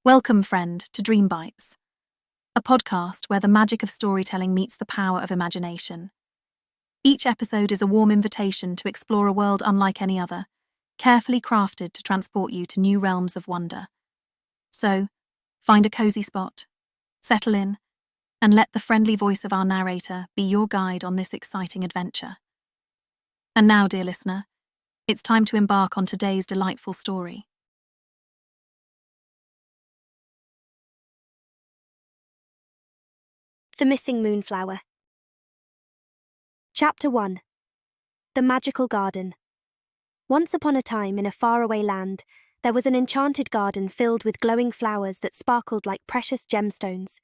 Welcome, friend, to Dream Bites, a podcast where the magic of storytelling meets the power of imagination. Each episode is a warm invitation to explore a world unlike any other, carefully crafted to transport you to new realms of wonder. So, find a cozy spot, settle in, and let the friendly voice of our narrator be your guide on this exciting adventure. And now, dear listener, it's time to embark on today's delightful story. The Missing Moonflower. Chapter 1. The Magical Garden. Once upon a time, in a faraway land, there was an enchanted garden filled with glowing flowers that sparkled like precious gemstones.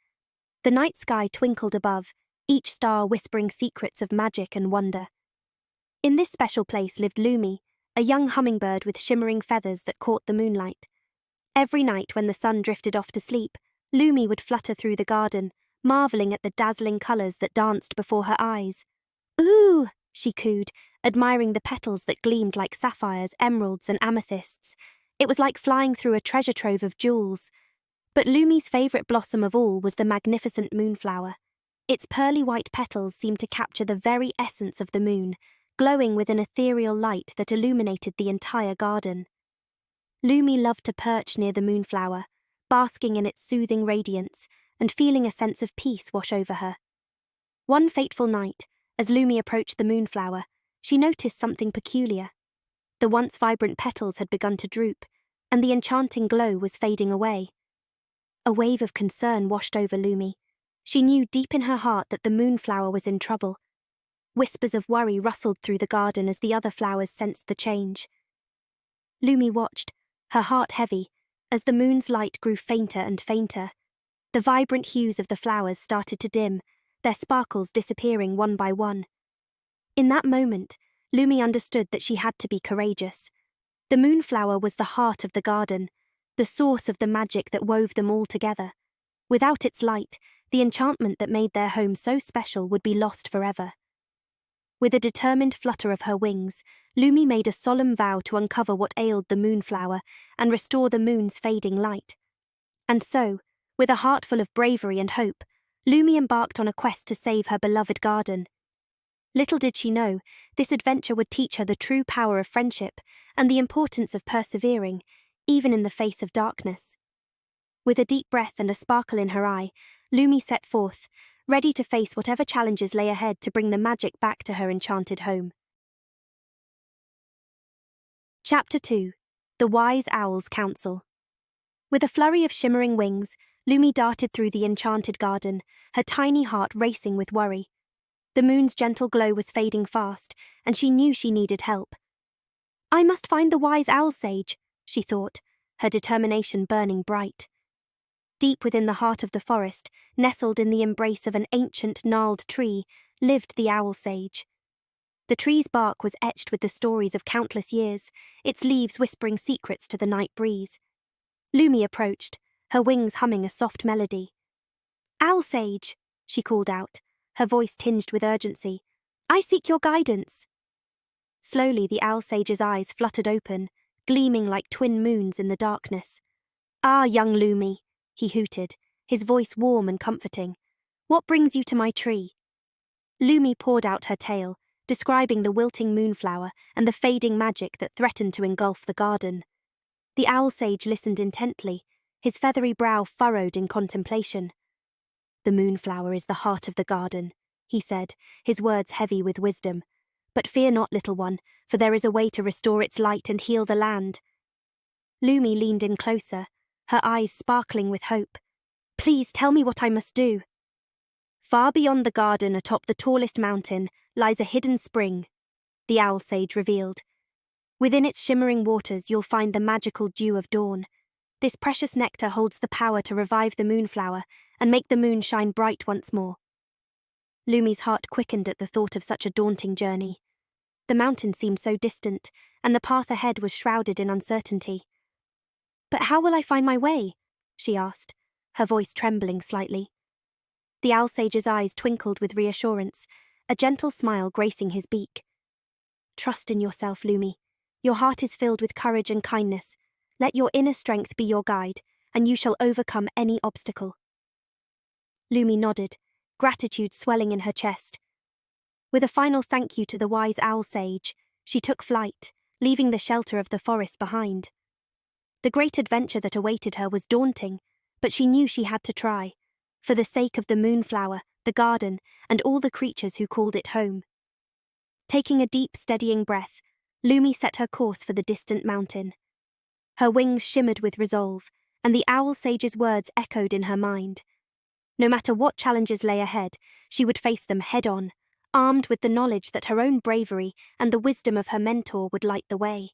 The night sky twinkled above, each star whispering secrets of magic and wonder. In this special place lived Lumi, a young hummingbird with shimmering feathers that caught the moonlight. Every night when the sun drifted off to sleep, Lumi would flutter through the garden, marvelling at the dazzling colours that danced before her eyes. "Ooh," she cooed, admiring the petals that gleamed like sapphires, emeralds and amethysts. It was like flying through a treasure trove of jewels. But Lumi's favourite blossom of all was the magnificent moonflower. Its pearly white petals seemed to capture the very essence of the moon, glowing with an ethereal light that illuminated the entire garden. Lumi loved to perch near the moonflower, basking in its soothing radiance, and feeling a sense of peace wash over her. One fateful night, as Lumi approached the moonflower, she noticed something peculiar. The once vibrant petals had begun to droop, and the enchanting glow was fading away. A wave of concern washed over Lumi. She knew deep in her heart that the moonflower was in trouble. Whispers of worry rustled through the garden as the other flowers sensed the change. Lumi watched, her heart heavy, as the moon's light grew fainter and fainter. The vibrant hues of the flowers started to dim, their sparkles disappearing one by one. In that moment, Lumi understood that she had to be courageous. The moonflower was the heart of the garden, the source of the magic that wove them all together. Without its light, the enchantment that made their home so special would be lost forever. With a determined flutter of her wings, Lumi made a solemn vow to uncover what ailed the moonflower and restore the moon's fading light. And so, with a heart full of bravery and hope, Lumi embarked on a quest to save her beloved garden. Little did she know, this adventure would teach her the true power of friendship and the importance of persevering, even in the face of darkness. With a deep breath and a sparkle in her eye, Lumi set forth, ready to face whatever challenges lay ahead to bring the magic back to her enchanted home. Chapter 2. The Wise Owl's Counsel. With a flurry of shimmering wings, Lumi darted through the enchanted garden, her tiny heart racing with worry. The moon's gentle glow was fading fast, and she knew she needed help. "I must find the wise owl sage," she thought, her determination burning bright. Deep within the heart of the forest, nestled in the embrace of an ancient gnarled tree, lived the owl sage. The tree's bark was etched with the stories of countless years, its leaves whispering secrets to the night breeze. Lumi approached, her wings humming a soft melody. "Owl sage," she called out, her voice tinged with urgency. "I seek your guidance." Slowly the owl sage's eyes fluttered open, gleaming like twin moons in the darkness. "Ah, young Lumi," he hooted, his voice warm and comforting. "What brings you to my tree?" Lumi poured out her tale, describing the wilting moonflower and the fading magic that threatened to engulf the garden. The owl sage listened intently, his feathery brow furrowed in contemplation. "The moonflower is the heart of the garden," he said, his words heavy with wisdom. "But fear not, little one, for there is a way to restore its light and heal the land." Lumi leaned in closer, her eyes sparkling with hope. "Please tell me what I must do." "Far beyond the garden, atop the tallest mountain, lies a hidden spring," the owl sage revealed. "Within its shimmering waters you'll find the magical dew of dawn. This precious nectar holds the power to revive the moonflower and make the moon shine bright once more." Lumi's heart quickened at the thought of such a daunting journey. The mountain seemed so distant, and the path ahead was shrouded in uncertainty. "But how will I find my way?" she asked, her voice trembling slightly. The owl sage's eyes twinkled with reassurance, a gentle smile gracing his beak. "Trust in yourself, Lumi. Your heart is filled with courage and kindness. Let your inner strength be your guide, and you shall overcome any obstacle." Lumi nodded, gratitude swelling in her chest. With a final thank you to the wise owl sage, she took flight, leaving the shelter of the forest behind. The great adventure that awaited her was daunting, but she knew she had to try, for the sake of the moonflower, the garden, and all the creatures who called it home. Taking a deep, steadying breath, Lumi set her course for the distant mountain. Her wings shimmered with resolve, and the owl sage's words echoed in her mind. No matter what challenges lay ahead, she would face them head-on, armed with the knowledge that her own bravery and the wisdom of her mentor would light the way.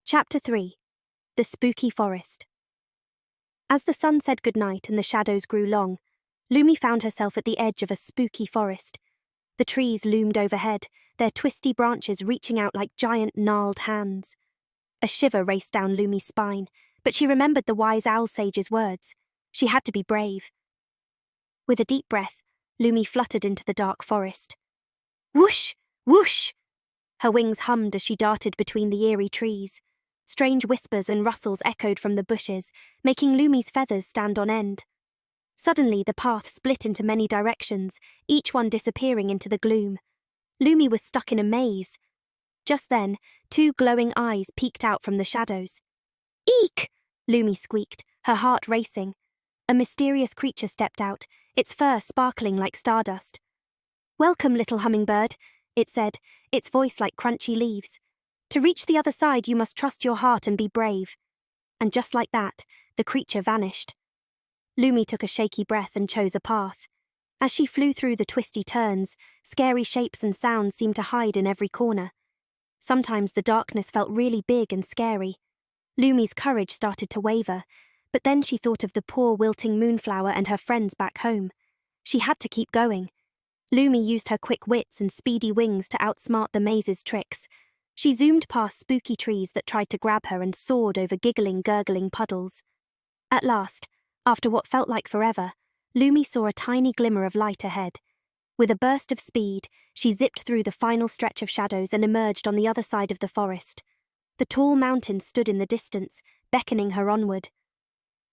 Chapter 3. The Spooky Forest. As the sun said goodnight and the shadows grew long, Lumi found herself at the edge of a spooky forest. The trees loomed overhead, their twisty branches reaching out like giant gnarled hands. A shiver raced down Lumi's spine, but she remembered the wise owl sage's words. She had to be brave. With a deep breath, Lumi fluttered into the dark forest. Whoosh! Whoosh! Her wings hummed as she darted between the eerie trees. Strange whispers and rustles echoed from the bushes, making Lumi's feathers stand on end. Suddenly, the path split into many directions, each one disappearing into the gloom. Lumi was stuck in a maze. Just then, two glowing eyes peeked out from the shadows. Eek! Lumi squeaked, her heart racing. A mysterious creature stepped out, its fur sparkling like stardust. "Welcome, little hummingbird," it said, its voice like crunchy leaves. "To reach the other side, you must trust your heart and be brave." And just like that, the creature vanished. Lumi took a shaky breath and chose a path. As she flew through the twisty turns, scary shapes and sounds seemed to hide in every corner. Sometimes the darkness felt really big and scary. Lumi's courage started to waver, but then she thought of the poor wilting moonflower and her friends back home. She had to keep going. Lumi used her quick wits and speedy wings to outsmart the maze's tricks. She zoomed past spooky trees that tried to grab her and soared over giggling, gurgling puddles. At last, after what felt like forever, Lumi saw a tiny glimmer of light ahead. With a burst of speed, she zipped through the final stretch of shadows and emerged on the other side of the forest. The tall mountain stood in the distance, beckoning her onward.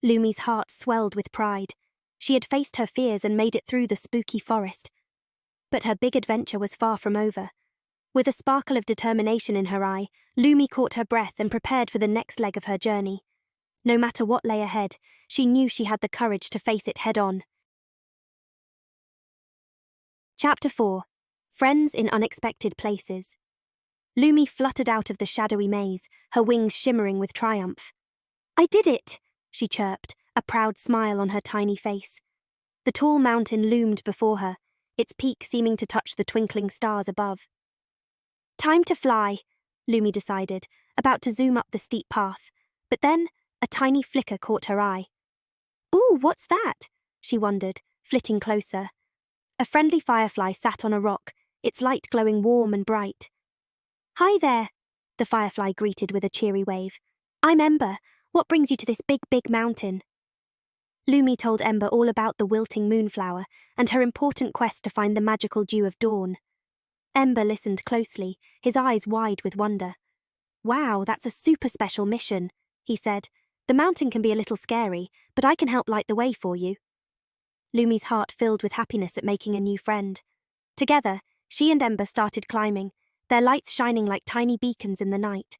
Lumi's heart swelled with pride. She had faced her fears and made it through the spooky forest. But her big adventure was far from over. With a sparkle of determination in her eye, Lumi caught her breath and prepared for the next leg of her journey. No matter what lay ahead, she knew she had the courage to face it head-on. Chapter 4. Friends in Unexpected Places. Lumi fluttered out of the shadowy maze, her wings shimmering with triumph. "I did it!" she chirped, a proud smile on her tiny face. The tall mountain loomed before her, its peak seeming to touch the twinkling stars above. "Time to fly," Lumi decided, about to zoom up the steep path. But then, a tiny flicker caught her eye. "Ooh, what's that?" she wondered, flitting closer. A friendly firefly sat on a rock, its light glowing warm and bright. "Hi there," the firefly greeted with a cheery wave. "I'm Ember. What brings you to this big, big mountain?" Lumi told Ember all about the wilting moonflower and her important quest to find the magical dew of dawn. Ember listened closely, his eyes wide with wonder. "Wow, that's a super special mission," he said. "The mountain can be a little scary, but I can help light the way for you." Lumi's heart filled with happiness at making a new friend. Together, she and Ember started climbing, their lights shining like tiny beacons in the night.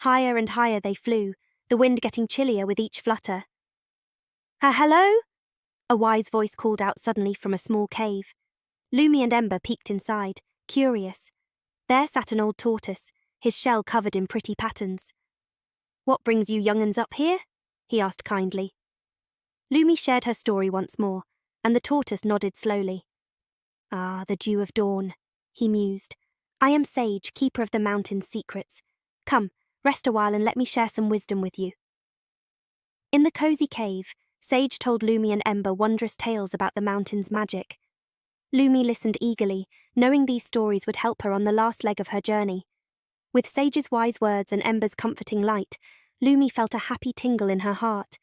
Higher and higher they flew, the wind getting chillier with each flutter. "Hello?" a wise voice called out suddenly from a small cave. Lumi and Ember peeked inside, curious. There sat an old tortoise, his shell covered in pretty patterns. "What brings you young'uns up here?" he asked kindly. Lumi shared her story once more, and the tortoise nodded slowly. "Ah, the dew of dawn," he mused. "I am Sage, keeper of the mountain's secrets. Come, rest a while and let me share some wisdom with you." In the cozy cave, Sage told Lumi and Ember wondrous tales about the mountain's magic. Lumi listened eagerly, knowing these stories would help her on the last leg of her journey. With Sage's wise words and Ember's comforting light, Lumi felt a happy tingle in her heart.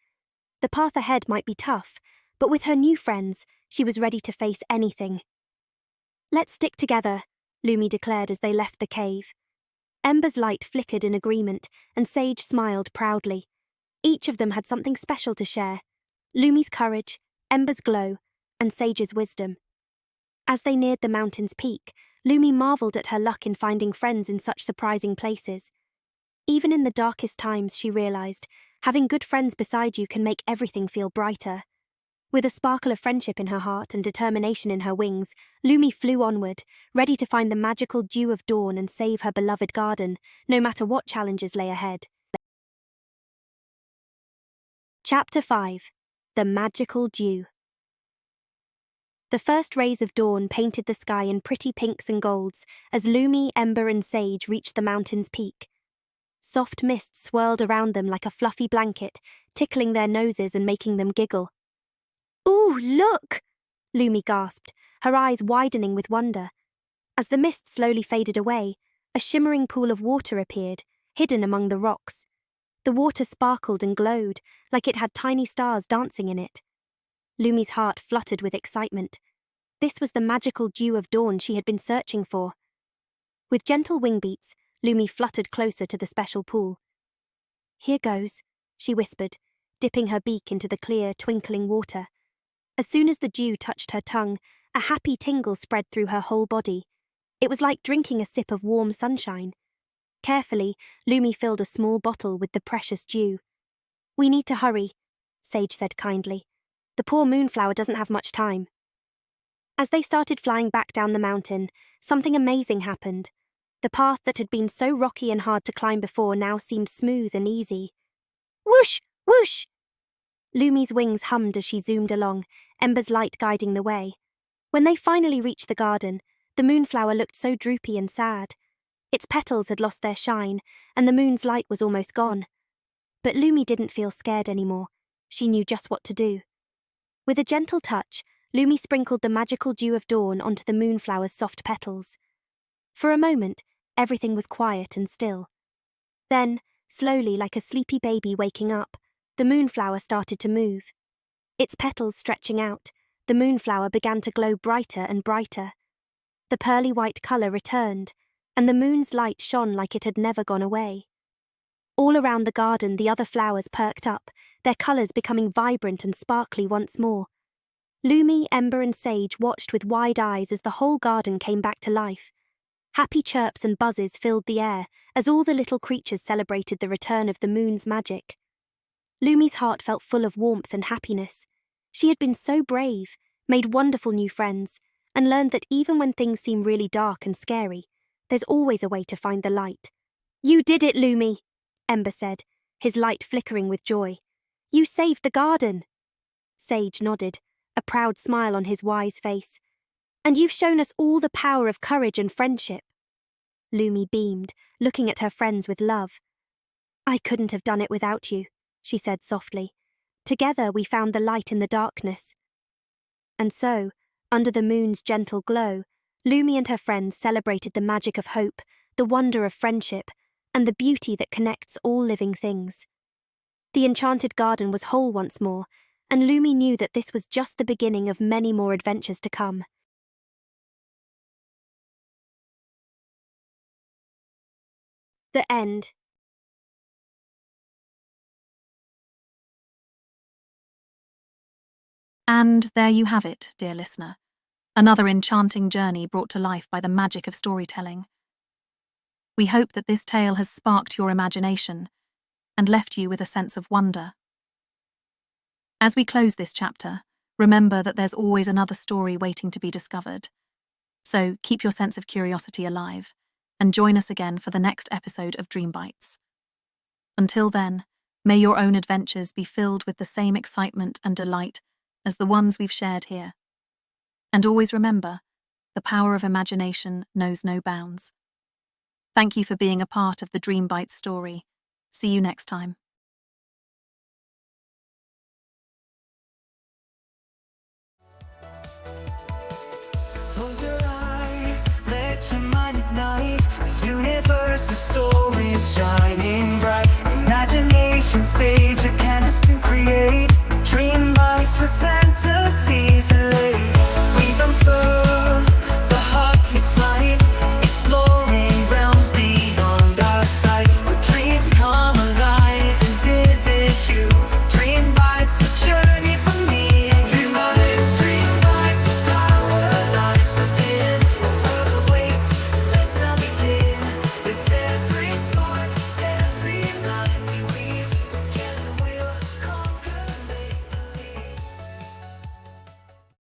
The path ahead might be tough, but with her new friends, she was ready to face anything. "Let's stick together," Lumi declared as they left the cave. Ember's light flickered in agreement, and Sage smiled proudly. Each of them had something special to share: Lumi's courage, Ember's glow, and Sage's wisdom. As they neared the mountain's peak, Lumi marveled at her luck in finding friends in such surprising places. Even in the darkest times, she realized, having good friends beside you can make everything feel brighter. With a sparkle of friendship in her heart and determination in her wings, Lumi flew onward, ready to find the magical dew of dawn and save her beloved garden, no matter what challenges lay ahead. Chapter 5: The Magical Dew. The first rays of dawn painted the sky in pretty pinks and golds as Lumi, Ember, and Sage reached the mountain's peak. Soft mist swirled around them like a fluffy blanket, tickling their noses and making them giggle. "Ooh, look!" Lumi gasped, her eyes widening with wonder. As the mist slowly faded away, a shimmering pool of water appeared, hidden among the rocks. The water sparkled and glowed, like it had tiny stars dancing in it. Lumi's heart fluttered with excitement. This was the magical dew of dawn she had been searching for. With gentle wing beats, Lumi fluttered closer to the special pool. "Here goes," she whispered, dipping her beak into the clear, twinkling water. As soon as the dew touched her tongue, a happy tingle spread through her whole body. It was like drinking a sip of warm sunshine. Carefully, Lumi filled a small bottle with the precious dew. "We need to hurry," Sage said kindly. "The poor moonflower doesn't have much time." As they started flying back down the mountain, something amazing happened. The path that had been so rocky and hard to climb before now seemed smooth and easy. Whoosh! Whoosh! Lumi's wings hummed as she zoomed along, Ember's light guiding the way. When they finally reached the garden, the moonflower looked so droopy and sad. Its petals had lost their shine, and the moon's light was almost gone. But Lumi didn't feel scared anymore. She knew just what to do. With a gentle touch, Lumi sprinkled the magical dew of dawn onto the moonflower's soft petals. For a moment, everything was quiet and still. Then, slowly like a sleepy baby waking up, the moonflower started to move. Its petals stretching out, the moonflower began to glow brighter and brighter. The pearly white colour returned, and the moon's light shone like it had never gone away. All around the garden, the other flowers perked up, their colours becoming vibrant and sparkly once more. Lumi, Ember, and Sage watched with wide eyes as the whole garden came back to life. Happy chirps and buzzes filled the air as all the little creatures celebrated the return of the moon's magic. Lumi's heart felt full of warmth and happiness. She had been so brave, made wonderful new friends, and learned that even when things seem really dark and scary, there's always a way to find the light. "You did it, Lumi," Ember said, his light flickering with joy. "You saved the garden." Sage nodded, a proud smile on his wise face. "And you've shown us all the power of courage and friendship." Lumi beamed, looking at her friends with love. "I couldn't have done it without you," she said softly. "Together we found the light in the darkness." And so, under the moon's gentle glow, Lumi and her friends celebrated the magic of hope, the wonder of friendship, and the beauty that connects all living things. The enchanted garden was whole once more, and Lumi knew that this was just the beginning of many more adventures to come. The end. And there you have it, dear listener. Another enchanting journey brought to life by the magic of storytelling. We hope that this tale has sparked your imagination and left you with a sense of wonder. As we close this chapter, remember that there's always another story waiting to be discovered. So keep your sense of curiosity alive and join us again for the next episode of Dream Bites. Until then, may your own adventures be filled with the same excitement and delight as the ones we've shared here. And always remember, the power of imagination knows no bounds. Thank you for being a part of the Dream Bites story. See you next time.